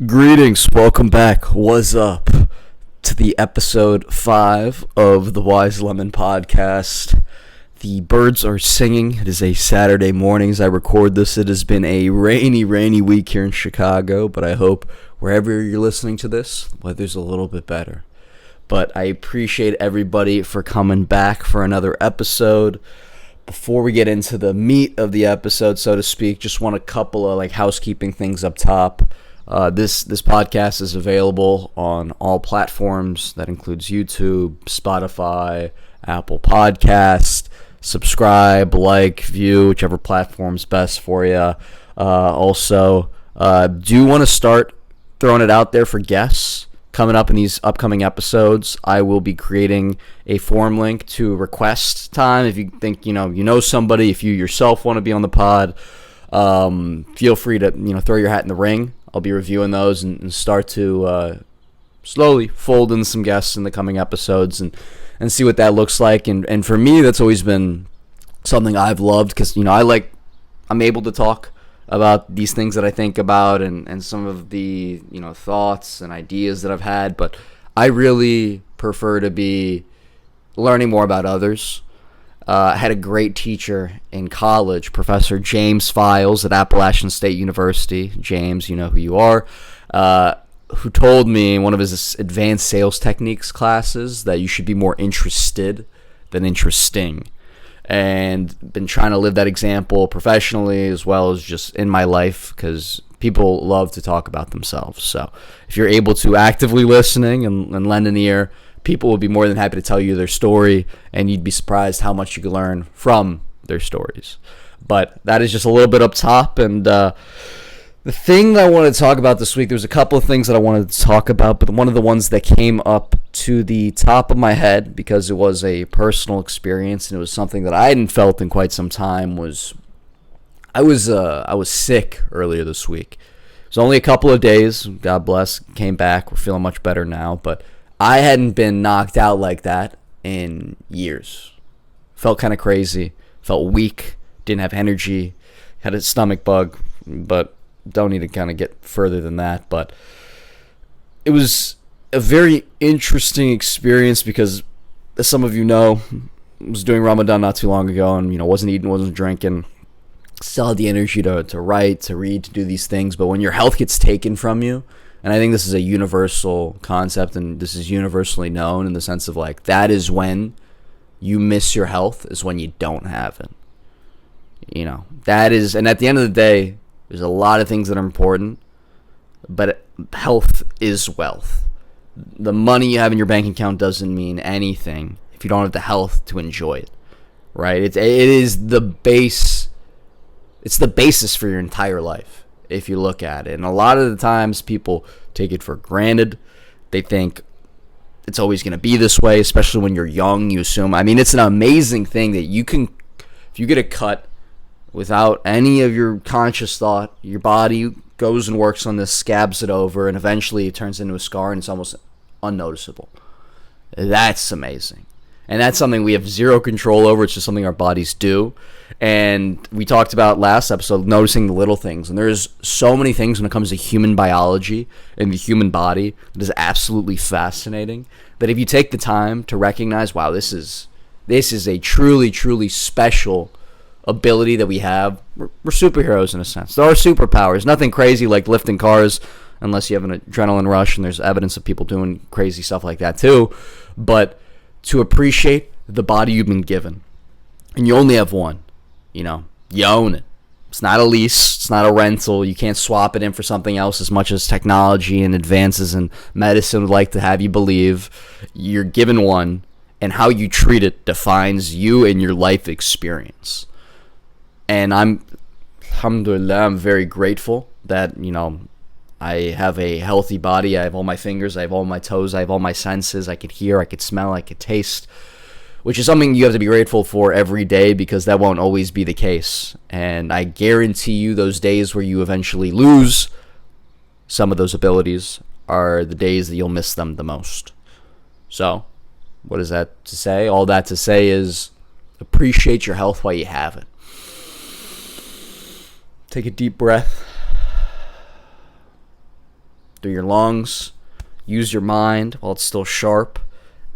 Greetings, welcome back. What's up to the episode 5 of the Wise Lemon podcast. The birds are singing. It is a Saturday morning as I record this. It has been a rainy week here in Chicago, but I hope wherever you're listening to this, the weather's a little bit better. But I appreciate everybody for coming back for another episode. Before we get into the meat of the episode, so to speak, just want a couple of housekeeping things up top. This podcast is available on all platforms. That includes YouTube, Spotify, Apple Podcast. Subscribe, view, whichever platform's best for you. Also, do want to start throwing it out there for guests coming up in these upcoming episodes. I will be creating a form link to request time. If you think you know somebody, if you yourself want to be on the pod, feel free to throw your hat in the ring. I'll be reviewing those and start to slowly fold in some guests in the coming episodes and see what that looks like. And for me, that's always been something I've loved because, I'm able to talk about these things that I think about and some of the, thoughts and ideas that I've had. But I really prefer to be learning more about others. I had a great teacher in college, Professor James Files at Appalachian State University. James, you know who you are, who told me in one of his advanced sales techniques classes that you should be more interested than interesting. And been trying to live that example professionally as well as just in my life because people love to talk about themselves. So if you're able to actively listening and lend an ear, people will be more than happy to tell you their story, and you'd be surprised how much you can learn from their stories. But that is just a little bit up top, and the thing that I wanted to talk about this week, there's a couple of things that I wanted to talk about, but one of the ones that came up to the top of my head because it was a personal experience and it was something that I hadn't felt in quite some time was I was sick earlier this week. It was only a couple of days, God bless, came back, we're feeling much better now, but I hadn't been knocked out like that in years. Felt kind of crazy. Felt weak. Didn't have energy. Had a stomach bug, but don't need to kind of get further than that. But it was a very interesting experience because, as some of you know, I was doing Ramadan not too long ago and, wasn't eating, wasn't drinking. Still had the energy to write, to read, to do these things. But when your health gets taken from you, and I think this is a universal concept and this is universally known in the sense of that is when you miss your health is when you don't have it. That is, and at the end of the day, there's a lot of things that are important, but health is wealth. The money you have in your bank account doesn't mean anything if you don't have the health to enjoy it, right? It is the base. It's the basis for your entire life. If you look at it. And a lot of the times people take it for granted. They think it's always going to be this way, especially when you're young. You assume. It's an amazing thing that you can, if you get a cut without any of your conscious thought, your body goes and works on this, scabs it over, and eventually it turns into a scar and it's almost unnoticeable. That's amazing. And that's something we have zero control over. It's just something our bodies do. And we talked about last episode, noticing the little things. And there's so many things when it comes to human biology and the human body that is absolutely fascinating. That if you take the time to recognize, wow, this is a truly special ability that we have. We're superheroes in a sense. There are superpowers. Nothing crazy like lifting cars unless you have an adrenaline rush. And there's evidence of people doing crazy stuff like that too. But to appreciate the body you've been given. And you only have one. You own it. It's not a lease. It's not a rental. You can't swap it in for something else as much as technology and advances in medicine would like to have you believe. You're given one, and how you treat it defines you and your life experience. And alhamdulillah, I'm very grateful that, I have a healthy body. I have all my fingers. I have all my toes. I have all my senses. I could hear. I could smell. I could taste. Which is something you have to be grateful for every day because that won't always be the case. And I guarantee you those days where you eventually lose some of those abilities are the days that you'll miss them the most. So, what is that to say? All that to say is appreciate your health while you have it. Take a deep breath. through your lungs. Use your mind while it's still sharp.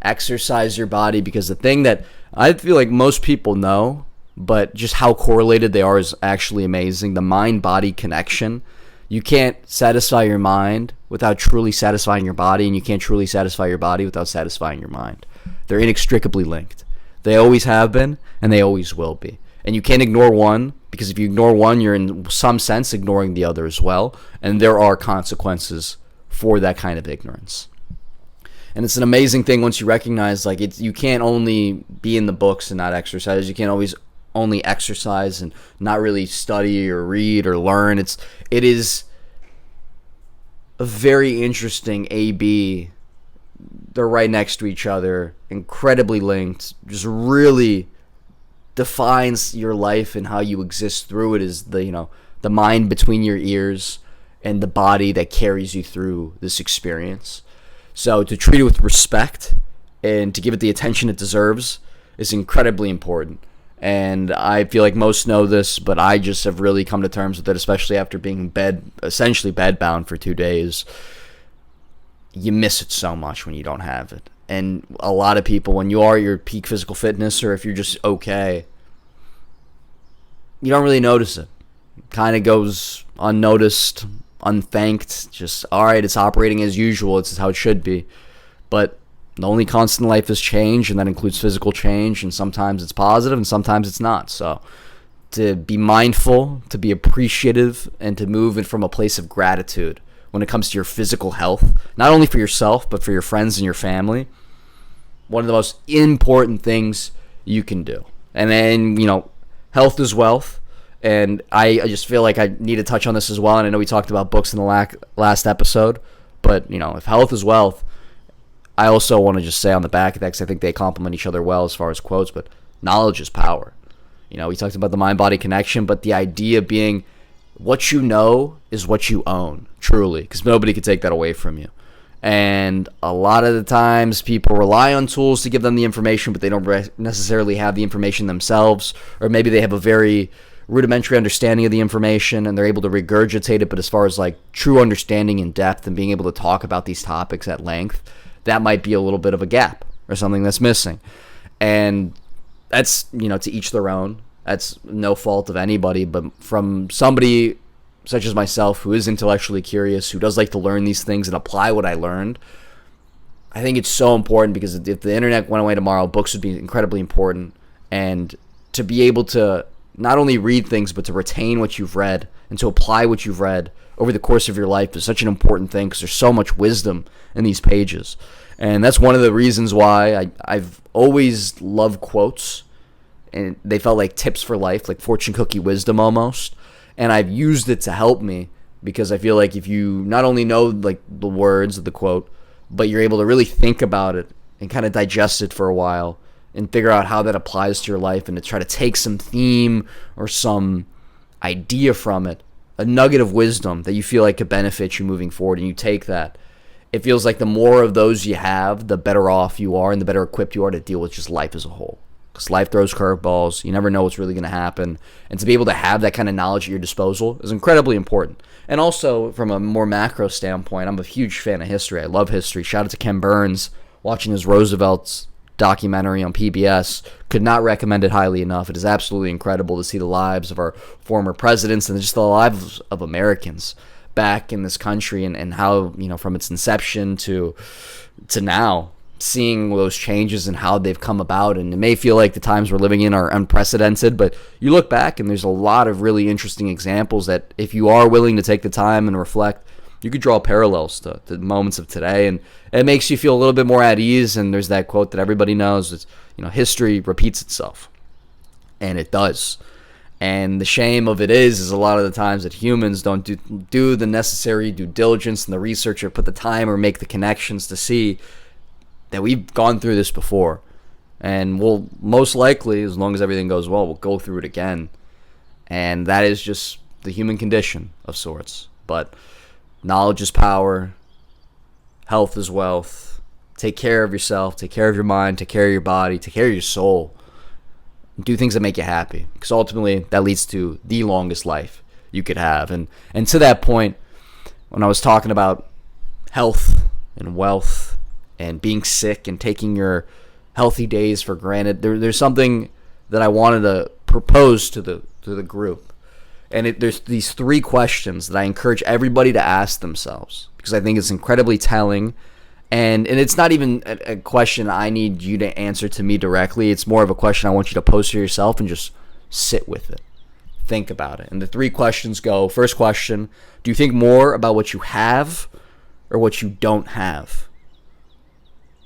Exercise your body, because the thing that I feel like most people know, but just how correlated they are is actually amazing. The mind-body connection. You can't satisfy your mind without truly satisfying your body, and you can't truly satisfy your body without satisfying your mind. They're inextricably linked. They always have been, and they always will be. And you can't ignore one, because if you ignore one, you're in some sense ignoring the other as well. And there are consequences for that kind of ignorance. And it's an amazing thing once you recognize, like, you can't only be in the books and not exercise. You can't always only exercise and not really study or read or learn. It is a very interesting A-B. They're right next to each other, incredibly linked, just really defines your life and how you exist through it. Is the mind between your ears and the body that carries you through this experience. So to treat it with respect and to give it the attention it deserves is incredibly important. And I feel like most know this, but I just have really come to terms with it, especially after being essentially bedbound for 2 days. You miss it so much when you don't have it. And a lot of people, when you are at your peak physical fitness, or if you're just okay, you don't really notice it. It kind of goes unnoticed, unthanked, just, all right, it's operating as usual, it's how it should be. But the only constant in life is change, and that includes physical change, and sometimes it's positive and sometimes it's not. So to be mindful, to be appreciative, and to move in from a place of gratitude when it comes to your physical health, not only for yourself but for your friends and your family, one of the most important things you can do. And then, health is wealth. And I just feel like I need to touch on this as well. And I know we talked about books in the last episode, but if health is wealth, I also want to just say on the back of that, because I think they complement each other well as far as quotes, but knowledge is power. We talked about the mind-body connection, but the idea being what you know is what you own, truly, because nobody can take that away from you. And a lot of the times people rely on tools to give them the information, but they don't necessarily have the information themselves, or maybe they have a very rudimentary understanding of the information and they're able to regurgitate it, but as far as like true understanding in depth and being able to talk about these topics at length, that might be a little bit of a gap or something that's missing. And that's, to each their own. That's no fault of anybody, but from somebody such as myself who is intellectually curious, who does like to learn these things and apply what I learned, I think it's so important, because if the internet went away tomorrow, books would be incredibly important. And to be able to not only read things, but to retain what you've read and to apply what you've read over the course of your life is such an important thing, because there's so much wisdom in these pages. And that's one of the reasons why I've always loved quotes, and they felt like tips for life, like fortune cookie wisdom almost. And I've used it to help me, because I feel like if you not only know like the words of the quote, but you're able to really think about it and kind of digest it for a while and figure out how that applies to your life, and to try to take some theme or some idea from it, a nugget of wisdom that you feel like could benefit you moving forward, and you take that. It feels like the more of those you have, the better off you are and the better equipped you are to deal with just life as a whole. Because life throws curveballs. You never know what's really going to happen. And to be able to have that kind of knowledge at your disposal is incredibly important. And also, from a more macro standpoint, I'm a huge fan of history. I love history. Shout out to Ken Burns, watching his Roosevelt's documentary on PBS. Could not recommend it highly enough. It is absolutely incredible to see the lives of our former presidents and just the lives of Americans back in this country, and how, from its inception to now, seeing those changes and how they've come about. And it may feel like the times we're living in are unprecedented, but you look back and there's a lot of really interesting examples that, if you are willing to take the time and reflect, you could draw parallels to the moments of today, and it makes you feel a little bit more at ease. And there's that quote that everybody knows, it's, history repeats itself, and it does. And the shame of it is a lot of the times that humans don't do the necessary due diligence and the research, or put the time or make the connections to see that we've gone through this before, and we'll most likely, as long as everything goes well, we'll go through it again. And that is just the human condition of sorts. But knowledge is power, health is wealth. Take care of yourself, take care of your mind, take care of your body, take care of your soul. Do things that make you happy, because ultimately that leads to the longest life you could have. And to that point, when I was talking about health and wealth and being sick and taking your healthy days for granted, there's something that I wanted to propose to the group. And there's these 3 questions that I encourage everybody to ask themselves, because I think it's incredibly telling. And it's not even a question I need you to answer to me directly. It's more of a question I want you to pose to yourself and just sit with it. Think about it. And the 3 questions go: first question, do you think more about what you have or what you don't have?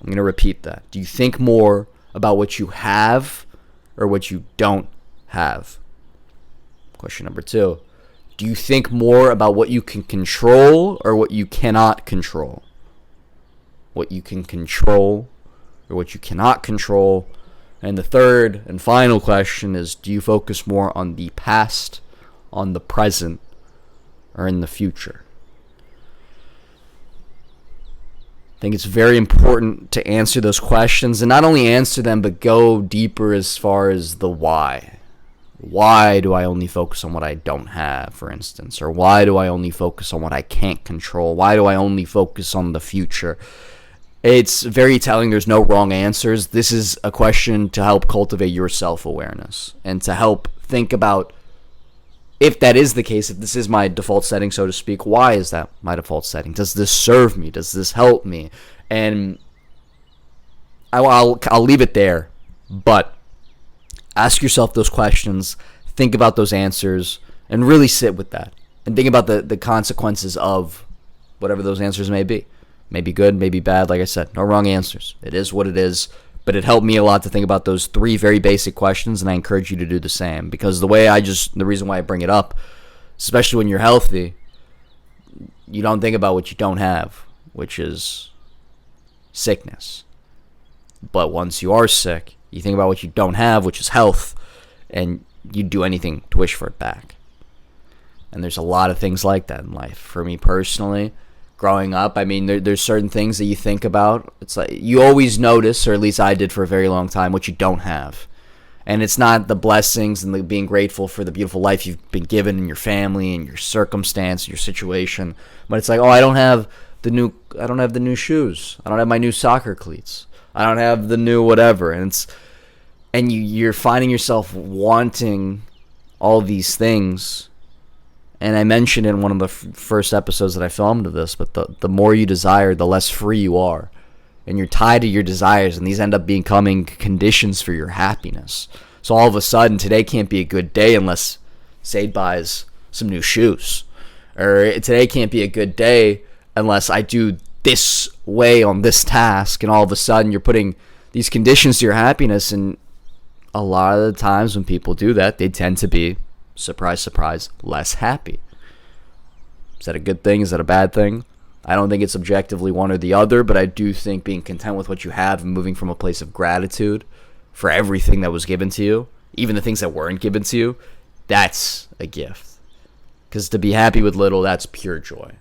I'm going to repeat that. Do you think more about what you have or what you don't have? Question number 2, do you think more about what you can control or what you cannot control? What you can control or what you cannot control. And the third and final question is, do you focus more on the past, on the present, or in the future? I think it's very important to answer those questions, and not only answer them, but go deeper as far as the why. Why do I only focus on what I don't have, for instance? Or why do I only focus on what I can't control? Why do I only focus on the future? It's very telling. There's no wrong answers. This is a question to help cultivate your self-awareness and to help think about, if that is the case, if this is my default setting, so to speak, why is that my default setting? Does this serve me? Does this help me? And I'll leave it there, but ask yourself those questions, think about those answers, and really sit with that. And think about the consequences of whatever those answers may be. Maybe good, maybe bad. Like I said, no wrong answers. It is what it is. But it helped me a lot to think about those 3 very basic questions, and I encourage you to do the same. Because the reason why I bring it up, especially when you're healthy, you don't think about what you don't have, which is sickness. But once you are sick, you think about what you don't have, which is health, and you do anything to wish for it back. And there's a lot of things like that in life. For me personally, growing up, I mean, there's certain things that you think about. It's like you always notice, or at least I did for a very long time, what you don't have. And it's not the blessings and the being grateful for the beautiful life you've been given in your family and your circumstance, your situation. But it's like, oh, I don't have the new shoes. I don't have my new soccer cleats. I don't have the new whatever. And you're finding yourself wanting all these things. And I mentioned in one of the first episodes that I filmed of this, but the more you desire, the less free you are. And you're tied to your desires, and these end up becoming conditions for your happiness. So all of a sudden, today can't be a good day unless Zade buys some new shoes. Or today can't be a good day unless I do this way on this task. And all of a sudden, you're putting these conditions to your happiness. And a lot of the times when people do that, they tend to be, surprise, surprise, less happy. Is that a good thing? Is that a bad thing? I don't think it's objectively one or the other, but I do think being content with what you have and moving from a place of gratitude for everything that was given to you, even the things that weren't given to you, that's a gift. Because to be happy with little, that's pure joy.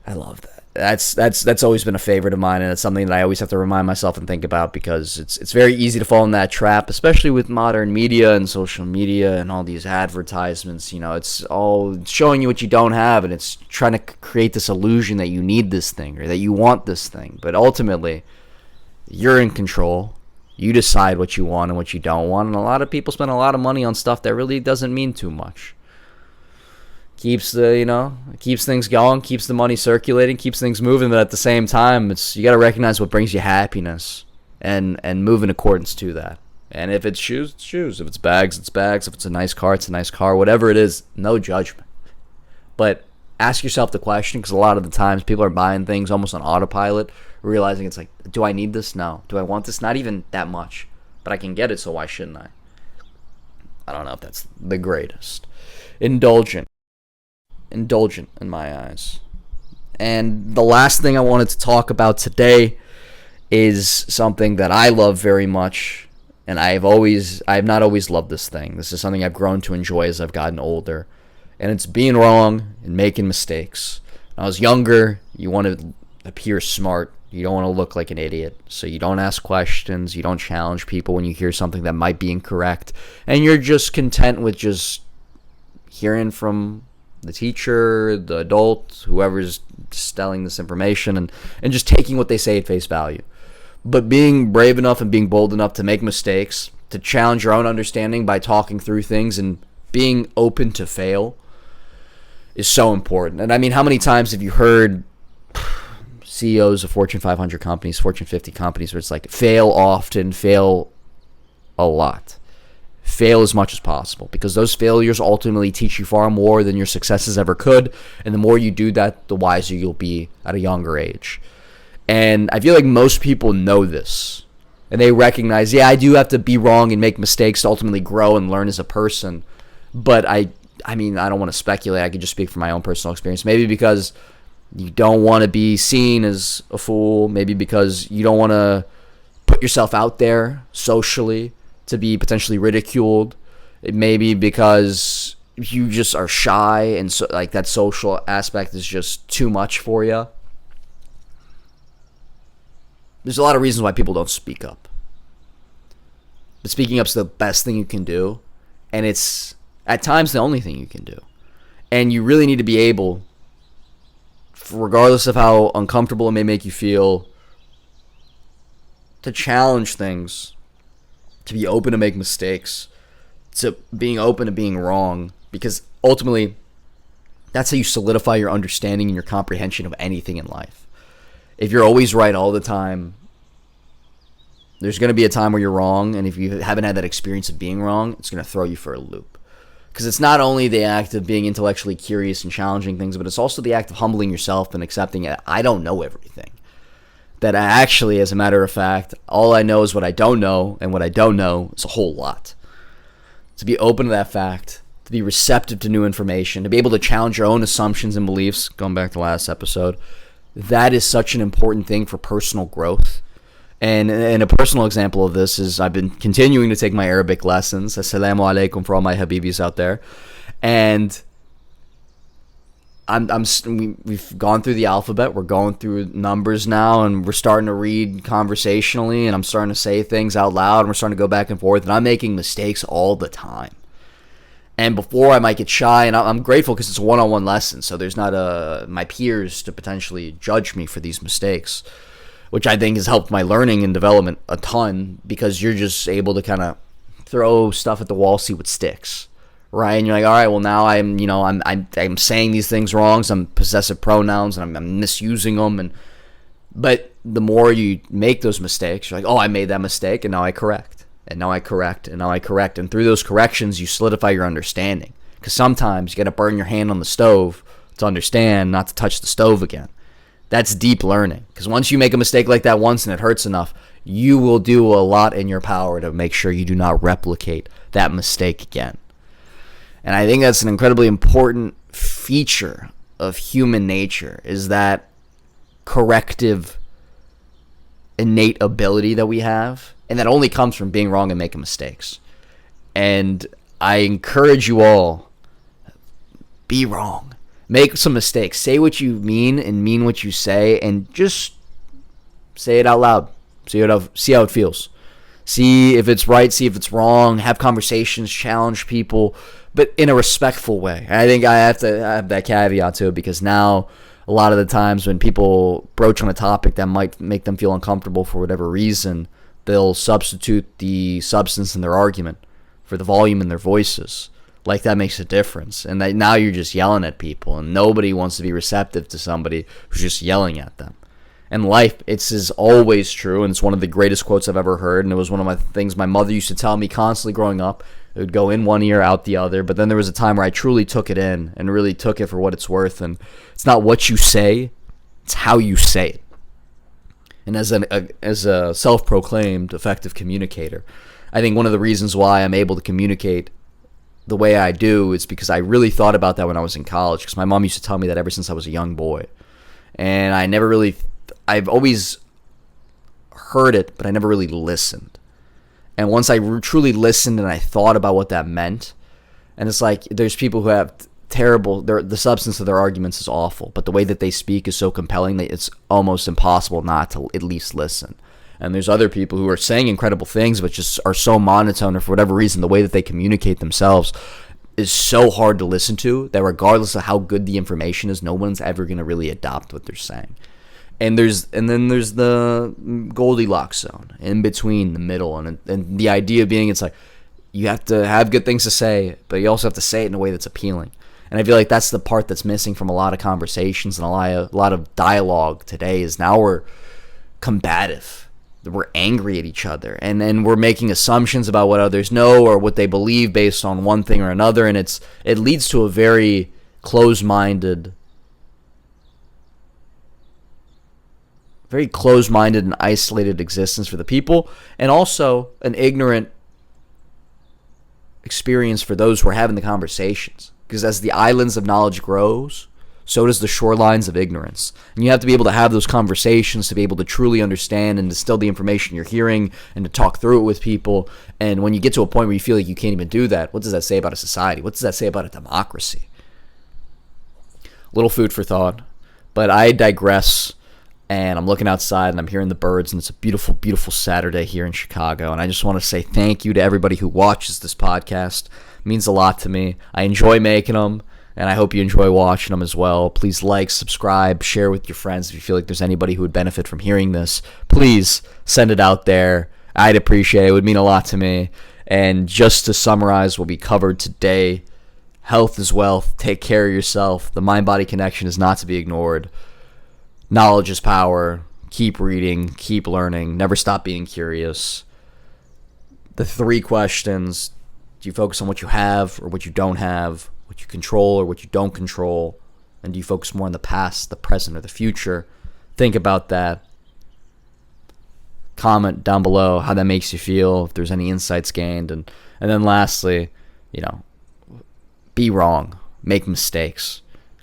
I love that. That's always been a favorite of mine, and it's something that I always have to remind myself and think about, because it's very easy to fall in that trap, especially with modern media and social media and all these advertisements. You know, it's all showing you what you don't have, and it's trying to create this illusion that you need this thing or that you want this thing. But ultimately, you're in control. You decide what you want and what you don't want, and a lot of people spend a lot of money on stuff that really doesn't mean too much. Keeps things going, keeps the money circulating, keeps things moving, but at the same time, you got to recognize what brings you happiness and move in accordance to that. And if it's shoes, it's shoes. If it's bags, it's bags. If it's a nice car, it's a nice car. Whatever it is, no judgment. But ask yourself the question, because a lot of the times people are buying things almost on autopilot, realizing it's like, do I need this? No. Do I want this? Not even that much. But I can get it, so why shouldn't I? I don't know if that's the greatest. Indulgent in my eyes. And the last thing I wanted to talk about today is something that I love very much, and I have not always loved this thing. This is something I've grown to enjoy as I've gotten older, and it's being wrong and making mistakes. When I was younger, you want to appear smart. You don't want to look like an idiot, so you don't ask questions. You don't challenge people when you hear something that might be incorrect, and you're just content with just hearing from the teacher, the adult, whoever's selling this information, and just taking what they say at face value. But being brave enough and being bold enough to make mistakes, to challenge your own understanding by talking through things and being open to fail is so important. And I mean, how many times have you heard CEOs of Fortune 500 companies, Fortune 50 companies, where it's like fail often, fail a lot. Fail as much as possible, because those failures ultimately teach you far more than your successes ever could. And the more you do that, the wiser you'll be at a younger age. And I feel like most people know this. And they recognize, yeah, I do have to be wrong and make mistakes to ultimately grow and learn as a person. But I mean, I don't want to speculate. I could just speak from my own personal experience. Maybe because you don't want to be seen as a fool. Maybe because you don't want to put yourself out there socially to be potentially ridiculed. It may be because you just are shy, and so like that social aspect is just too much for you. There's a lot of reasons why people don't speak up. But speaking up is the best thing you can do, and it's at times the only thing you can do. And you really need to be able, regardless of how uncomfortable it may make you feel, to challenge things, to be open to make mistakes, to being open to being wrong, because ultimately that's how you solidify your understanding and your comprehension of anything in life. If you're always right all the time, there's going to be a time where you're wrong, and if you haven't had that experience of being wrong, it's going to throw you for a loop. Because it's not only the act of being intellectually curious and challenging things, but it's also the act of humbling yourself and accepting that I don't know everything. That I actually, as a matter of fact, all I know is what I don't know, and what I don't know is a whole lot. To be open to that fact, to be receptive to new information, to be able to challenge your own assumptions and beliefs, going back to last episode, that is such an important thing for personal growth. And a personal example of this is I've been continuing to take my Arabic lessons. Assalamu alaikum for all my Habibis out there. And we've gone through the alphabet. We're going through numbers now, and we're starting to read conversationally, and I'm starting to say things out loud, and we're starting to go back and forth, and I'm making mistakes all the time. And before I might get shy, and I'm grateful because it's a one-on-one lesson, so there's not my peers to potentially judge me for these mistakes, which I think has helped my learning and development a ton, because you're just able to kind of throw stuff at the wall, see what sticks, right? And you're like, all right, well, now I'm saying these things wrong, some possessive pronouns, and I'm misusing them, but the more you make those mistakes, you're like, oh, I made that mistake, and now I correct, and now I correct, and now I correct, and through those corrections, you solidify your understanding, because sometimes you got to burn your hand on the stove to understand not to touch the stove again. That's deep learning, because once you make a mistake like that once and it hurts enough, you will do a lot in your power to make sure you do not replicate that mistake again. And I think that's an incredibly important feature of human nature, is that corrective innate ability that we have, and that only comes from being wrong and making mistakes. And I encourage you all, be wrong. Make some mistakes. Say what you mean and mean what you say, and just say it out loud. See how it feels. See if it's right, see if it's wrong. Have conversations, challenge people, but in a respectful way. And I think I have to have that caveat to it, because now a lot of the times when people broach on a topic that might make them feel uncomfortable for whatever reason, they'll substitute the substance in their argument for the volume in their voices. Like that makes a difference. And now you're just yelling at people, and nobody wants to be receptive to somebody who's just yelling at them. And life, is always true, and it's one of the greatest quotes I've ever heard, and it was one of my things my mother used to tell me constantly growing up. It would go in one ear, out the other, but then there was a time where I truly took it in and really took it for what it's worth, and it's not what you say, it's how you say it. And as a self-proclaimed effective communicator, I think one of the reasons why I'm able to communicate the way I do is because I really thought about that when I was in college, because my mom used to tell me that ever since I was a young boy. And I've always heard it, but I never really listened. And once I truly listened and I thought about what that meant, and it's like there's people who have the substance of their arguments is awful, but the way that they speak is so compelling that it's almost impossible not to at least listen. And there's other people who are saying incredible things, but just are so monotone, or for whatever reason, the way that they communicate themselves is so hard to listen to that regardless of how good the information is, no one's ever going to really adopt what they're saying. And then there's the Goldilocks zone, in between, the middle, and the idea being it's like you have to have good things to say, but you also have to say it in a way that's appealing. And I feel like that's the part that's missing from a lot of conversations and a lot of dialogue today is now we're combative. We're angry at each other, and then we're making assumptions about what others know or what they believe based on one thing or another, and it leads to a very closed-minded and isolated existence for the people, and also an ignorant experience for those who are having the conversations. Because as the islands of knowledge grows, so does the shorelines of ignorance. And you have to be able to have those conversations to be able to truly understand and distill the information you're hearing and to talk through it with people. And when you get to a point where you feel like you can't even do that, what does that say about a society? What does that say about a democracy? Little food for thought. But I digress, and I'm looking outside and I'm hearing the birds, and it's a beautiful, beautiful Saturday here in Chicago. And I just want to say thank you to everybody who watches this podcast. It means a lot to me. I enjoy making them, and I hope you enjoy watching them as well. Please like, subscribe, share with your friends if you feel like there's anybody who would benefit from hearing this. Please send it out there. I'd appreciate it. It would mean a lot to me. And just to summarize what we covered today, health is wealth. Take care of yourself. The mind-body connection is not to be ignored. Knowledge is power. Keep reading. Keep learning. Never stop being curious. The 3 questions: do you focus on what you have or what you don't have? What you control or what you don't control? And do you focus more on the past, the present, or the future? Think about that. Comment down below how that makes you feel, if there's any insights gained. And then lastly, be wrong. Make mistakes.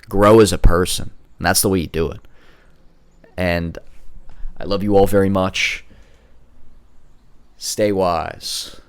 Grow as a person. And that's the way you do it. And I love you all very much. Stay wise.